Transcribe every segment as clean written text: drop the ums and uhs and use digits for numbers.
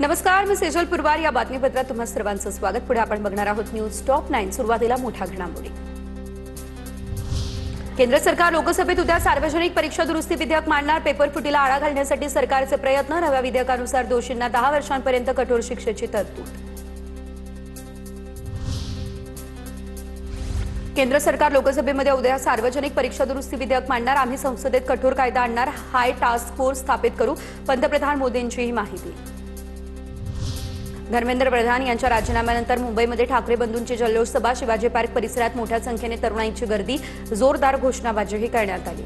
नमस्कार, मी सेजल पुरवार. या बातमीपत्रात तुम्हा सर्वांचं स्वागत. पुढे आपण बघणार आहोत न्यूज टॉप 9. सुरुवातीला मोठ्या घडामोडी. केंद्र सरकार लोकसभेत उद्या सार्वजनिक परीक्षा दुरुस्ती विधेयक मांडणार. पेपर फुटीला आळा घालण्यासाठी सरकारचे प्रयत्न. नव्या विधेयकानुसार दोषींना 10 वर्षांपर्यंत कठोर शिक्षेची तरतूद. केंद्र सरकार लोकसभेमध्ये उद्या सार्वजनिक परीक्षा दुरुस्ती विधेयक मांडणार. आम्ही संसदेत कठोर कायदा आणणार. हाय टास्क फोर्स स्थापित करू. पंतप्रधान मोदींची ही माहिती. धर्मेंद्र प्रधान यांच्या राजीनाम्यानंतर मुंबईमध्ये ठाकरे बंधूंची जल्लोष सभा. शिवाजी पार्क परिसरात मोठ्या संख्येने तरुणाईची गर्दी. जोरदार घोषणाबाजीही करण्यात आली.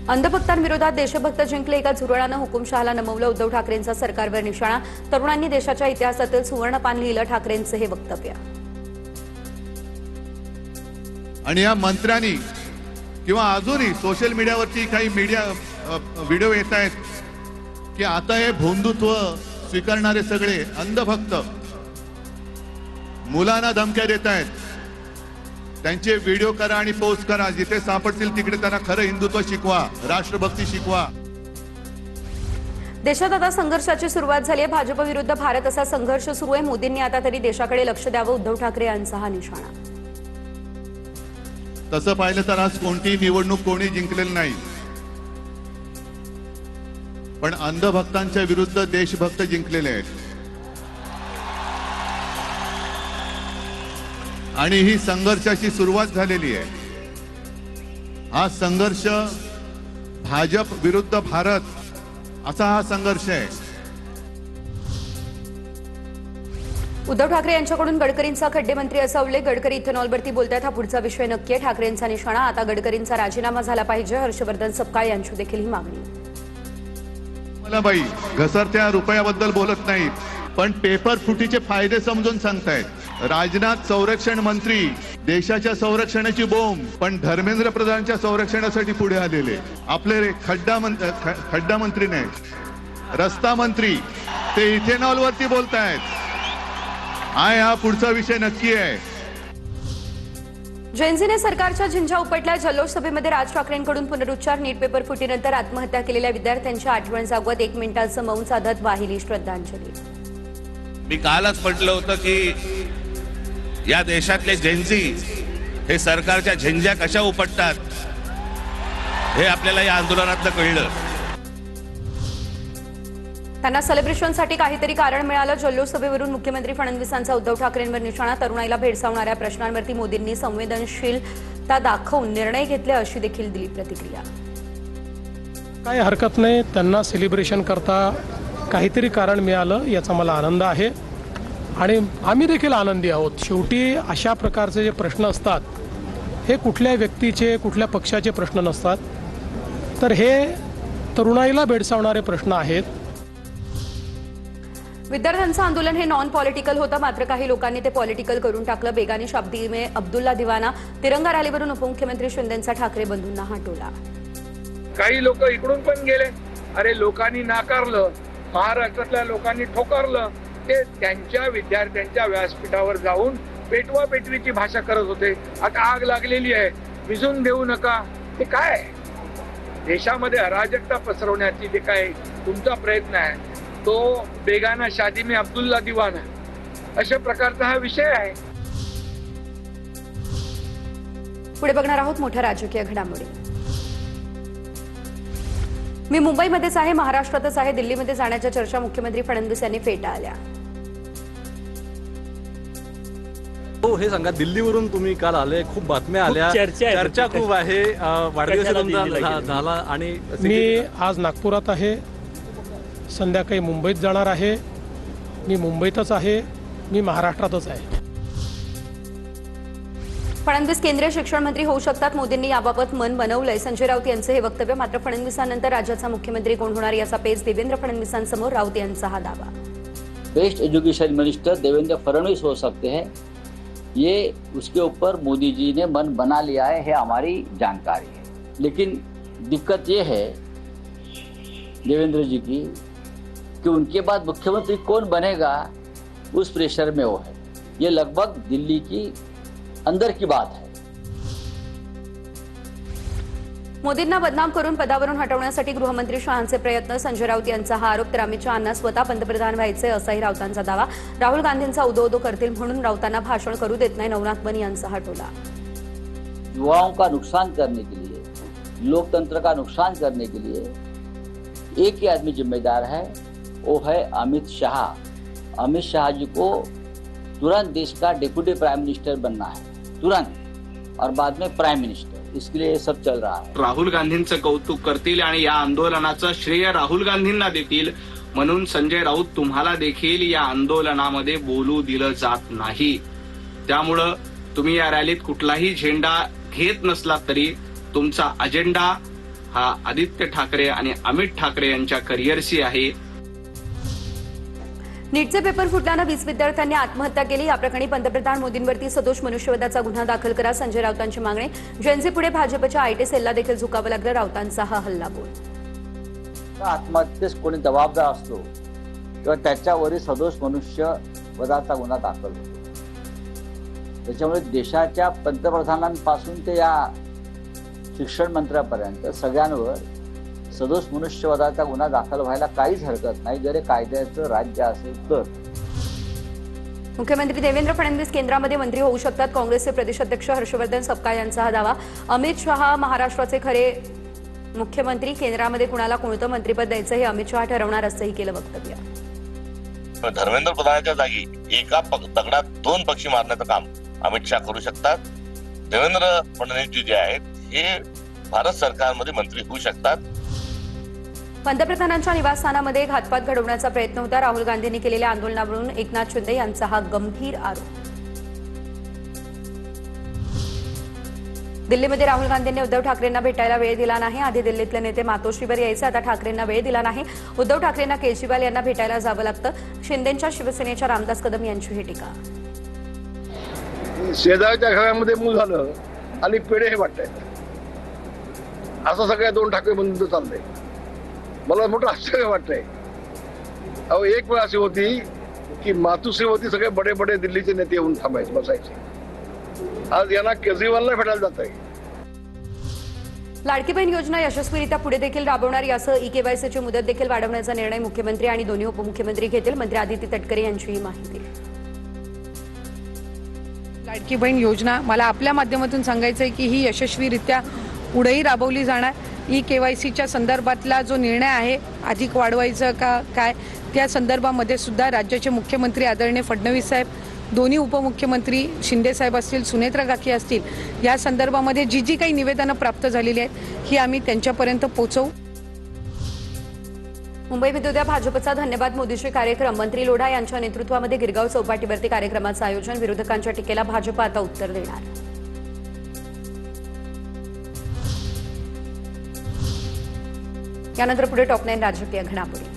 अंधभक्तांविरोधात देशभक्त जिंकले. एका झुरळानं हुकुमशहाला नमवलं. उद्धव ठाकरेंचा सरकारवर निशाणा. तरुणांनी देशाच्या इतिहासातील सुवर्णपान लिहिलं. ठाकरेंचं हे वक्तव्य. आणि या मंत्र्यांनी किंवा अजूनही सोशल मीडियावरती काही व्हिडिओ येत आहेत की आता हे भोंदुत्व स्वीकारणारे सगळे अंधभक्त मुलांना धमक्या देत आहेत. त्यांचे व्हिडिओ करा आणि पोस्ट करा. जिथे सापडतील तिकडे त्यांना खरं हिंदुत्व शिकवा, राष्ट्रभक्ती शिकवा. देशात आता संघर्षाची सुरुवात झाली आहे. भाजप विरुद्ध भारत असा संघर्ष सुरू आहे. मोदींनी आता तरी देशाकडे लक्ष द्यावं. उद्धव ठाकरे यांचा हा निशाणा. तसं पाहिलं तर आज कोणतीही निवडणूक कोणी जिंकलेली नाही, पण अंधभक्तांच्या विरुद्ध देशभक्त जिंकलेले आहेत. आणि ही संघर्षाची सुरुवात झालेली आहे. हा संघर्ष भाजप विरुद्ध भारत असा हा संघर्ष आहे. उद्धव ठाकरे यांच्याकडून गडकरींचा खड्डेमंत्री असा उल्लेख. गडकरी इथेनॉलवरती बोलतायत. हा पुढचा विषय नक्की आहे. ठाकरेंचा निशाणा. आता गडकरींचा राजीनामा झाला पाहिजे. हर्षवर्धन सपकाळ यांची देखील ही मागणी. मला बाई घसरत्या रुपयाबद्दल बोलत नाहीत, पण पेपर फुटीचे फायदे समजून सांगतायत. राजनाथ संरक्षण मंत्री, देशाच्या संरक्षणाची बोंब, पण धर्मेंद्र प्रधानच्या संरक्षणासाठी पुढे आलेले. आपले खड्डा मंत्री नाही, रस्ता मंत्री, ते इथेनॉलवरती बोलतायत. हा पुढचा विषय नक्की आहे. जैनजीने सरकारच्या झिंझा उपटल्या. जल्लोष सभेमध्ये राज ठाकरेंकडून पुनरुच्चार. नीट पेपर फुटीनंतर आत्महत्या केलेल्या विद्यार्थ्यांची आठवण जागवत 1 मिनिटाचं मौन साधत वाहिली श्रद्धांजली. मी कालच म्हटलं होतं की या देशातले जैनजी हे सरकारच्या झिंझ्या कशा उपटतात हे आपल्याला या आंदोलनातनं कळलं. त्यांना सेलिब्रेशनसाठी काहीतरी कारण मिळालं. जल्लोष सभेवरून मुख्यमंत्री फडणवीसांचा उद्धव ठाकरेंवर निशाणा. तरुणाईला भेडसावणाऱ्या प्रश्नांवरती मोदींनी संवेदनशीलता दाखवून निर्णय घेतले, अशी देखील दिली प्रतिक्रिया. काही हरकत नाही. त्यांना सेलिब्रेशन करता काहीतरी कारण मिळालं याचा मला आनंद आहे आणि आम्ही देखील आनंदी आहोत. शेवटी अशा प्रकारचे जे प्रश्न असतात हे कुठल्या व्यक्तीचे, कुठल्या पक्षाचे प्रश्न नसतात, तर हे तरुणाईला भेडसावणारे प्रश्न आहेत. विद्यार्थ्यांचं आंदोलन हे नॉन पॉलिटिकल होतं, मात्र काही लोकांनी ते पॉलिटिकल करून टाकलं. बेगानी शाब्दी में अब्दुल्ला दिवाना. तिरंगा रॅलीवरून उपमुख्यमंत्री शिंदेंचा ठाकरे बंधूंना हा टोला. काही लोक इकडून पण गेले. अरे लोकांनी नाकारलं, महाराष्ट्रातल्या लोकांनी ठोकरलं. ते त्यांच्या विद्यार्थ्यांच्या व्यासपीठावर जाऊन पेटवा पेटवीची भाषा करत होते. आता आग लागलेली आहे, विझून देऊ नका. हे काय देशामध्ये अराजकता पसरवण्याची जे काय तुमचा प्रयत्न आहे तो बेगाना शादी में अब्दुल्ला दिवाना अशा प्रकारचा हा विषय आहे. पुढे बघणार आहोत मोठ्या राजकीय घडामोडी. मी मुंबईमध्येच आहे, महाराष्ट्रातच आहे. दिल्लीमध्ये जाण्याच्या चर्चा मुख्यमंत्री फडणवीस यांनी फेटाळल्या. हो, हे सांगा, दिल्लीवरून तुम्ही काल आले, खूप बातम्या आल्या, चर्चा खूप आहे. वाढदिवस झाला आणि मी आज नागपुरात आहे, संध्याकाळी मुंबईत जाणार आहे. मी मुंबईतच आहे, मी महाराष्ट्रातच आहे. फडणवीस केंद्रीय शिक्षण मंत्री होऊ शकतात. मोदींनी याबाबत मन बनवलंय. संजय राऊत यांचं हे वक्तव्य. मात्र फडणवीसांनंतर राज्याचा मुख्यमंत्री कोण होणार याचा पेच देवेंद्र फडणवीसांसमोर. राऊत यांचा हा दावा. Best education minister Devendra Fadnavis हो सकते हैं, ये उसके ऊपर मोदी जी ने मन बना लिया है, हमारी जानकारी है. लेकिन दिक्कत ये है देवेंद्र जी की कि उनके बाद मुख्यमंत्री कौन बनेगा उस प्रेशर में वो है. ये लगभग दिल्ली की अंदर की बात है. मोदींना बदनाम करून पदावरून हटवण्यासाठी गृहमंत्री शहांचे प्रयत्न, संजय राऊत यांचा हा आरोप. तर अमित शहांना स्वतः पंतप्रधान व्हायचे असाही राऊतांचा दावा. राहुल गांधींचा उदो करतील म्हणून राऊतांना भाषण करू देत नाही, नवनाथ बनी यांचा हा टोला. युवाओं का नुकसान करने के लिए, लोकतंत्र का नुकसान करने के लिए एक ही आदमी जिम्मेदार है, वो है अमित शाह. अमित शाह जी को तुरंत देश का डिप्टी प्राइम मिनिस्टर बनना है, तुरंत, और बाद में प्राइम मिनिस्टर. इसके लिए सब चल रहा है. राहुल गांधींचं कौतुक करतील आणि या आंदोलनाचं श्रेय राहुल गांधींना देतील म्हणून संजय राऊत तुम्हाला देखील या आंदोलनामध्ये बोलू दिलं जात नाही. त्यामुळं तुम्ही या रॅलीत कुठलाही झेंडा घेत नसलात तरी तुमचा अजेंडा हा आदित्य ठाकरे आणि अमित ठाकरे यांच्या करिअरशी आहे. नीटचे पेपर फुटल्यानं 20 विद्यार्थ्यांनी आत्महत्या केली. या प्रकरणी पंतप्रधान मोदींवरती सदोष मनुष्यवधाचा गुन्हा दाखल करा, संजय राऊतांची मागणी. जेएनसी पुढे भाजपच्या आयटी सेलला देखील झुकावं लागलं. राऊतांचा हा हल्लाबोल. आत्महत्येस कोणी जबाबदार असतो किंवा त्याच्यावरील सदोष मनुष्यवधाचा गुन्हा दाखल होतो. त्याच्यामुळे देशाच्या पंतप्रधानांपासून ते या शिक्षण मंत्र्यापर्यंत सगळ्यांवर सदोष मनुष्यवधाचा गुन्हा दाखल व्हायला काहीच हरकत नाही, जर कायद्याचं राज्य असेल तर. मुख्यमंत्री देवेंद्र फडणवीस केंद्रामध्ये मंत्री होऊ शकतात, काँग्रेसचे प्रदेशाध्यक्ष हर्षवर्धन सपकाळ यांचा हा दावा. अमित शहा महाराष्ट्राचे खरे मुख्यमंत्री, केंद्रामध्ये कुणाला कोणतं मंत्रिपद द्यायचं हे अमित शहा ठरवणार असंही केलं वक्तव्य. धर्मेंद्र प्रधानाच्या जागी एका दगडात 2 पक्षी मारण्याचं काम अमित शहा करू शकतात. देवेंद्र फडणवीस जे आहेत हे भारत सरकारमध्ये मंत्री होऊ शकतात. पंतप्रधानांच्या निवासस्थानामध्ये घातपात घडवण्याचा प्रयत्न होता. राहुल गांधींनी केलेल्या आंदोलनावरून एकनाथ शिंदे यांचा हा गंभीर आरोप. दिल्लीमध्ये राहुल गांधींनी उद्धव ठाकरेंना भेटायला वेळ दिला नाही. आधी दिल्लीतले नेते मातोश्रीवर यायचे, आता ठाकरेंना वेळ दिला नाही. उद्धव ठाकरेंना केजरीवाल यांना भेटायला जावं लागतं. शिंदेच्या शिवसेनेच्या रामदास कदम यांची ही टीका. शेजारच्या घरामध्ये मूल झालं आणि पेढे हे वाटतंय, असं सगळ्या 2 ठाकरे बंधू चाललंय. मला मोठं आश्चर्य वाटतंय. अहो, एक वेळ अशी होती की मातोश्रीवरती सगळे बडे बडे दिल्लीचे नेते येऊन थांबायचे, बसायचे. आज यांना केजरीवालला भेटायला जात आहे. लाडकी बहीण योजना यशस्वीरित्या पुढे देखील राबवणार, यासह ई-केवायसीची मुदत देखील वाढवण्याचा निर्णय मुख्यमंत्री आणि दोन्ही उपमुख्यमंत्री घेतील. मंत्री आदित्य तटकरे यांची ही माहिती. लाडकी बहीण योजना मला आपल्या माध्यमातून सांगायचं आहे की ही यशस्वीरित्या पुढेही राबवली जाणार. ई-केवायसीच्या संदर्भातला जो निर्णय आहे, अधिक वाढवायचं का काय, त्या संदर्भामध्ये सुद्धा राज्याचे मुख्यमंत्री आदरणीय फडणवीस साहेब, दोन्ही उपमुख्यमंत्री शिंदे साहेब असतील, सुनेत्रा काकी असतील, या संदर्भामध्ये जी काही निवेदनं प्राप्त झालेली आहेत ही आम्ही त्यांच्यापर्यंत पोहोचवू. मुंबईमध्ये उद्या भाजपचा धन्यवाद मोदीशी कार्यक्रम. मंत्री लोढा यांच्या नेतृत्वामध्ये गिरगाव चौपाटीवरती कार्यक्रमाचं आयोजन. विरोधकांच्या टीकेला भाजप आता उत्तर देणार. यानंतर पुढे टॉप 9 राजकीय घडामोडी.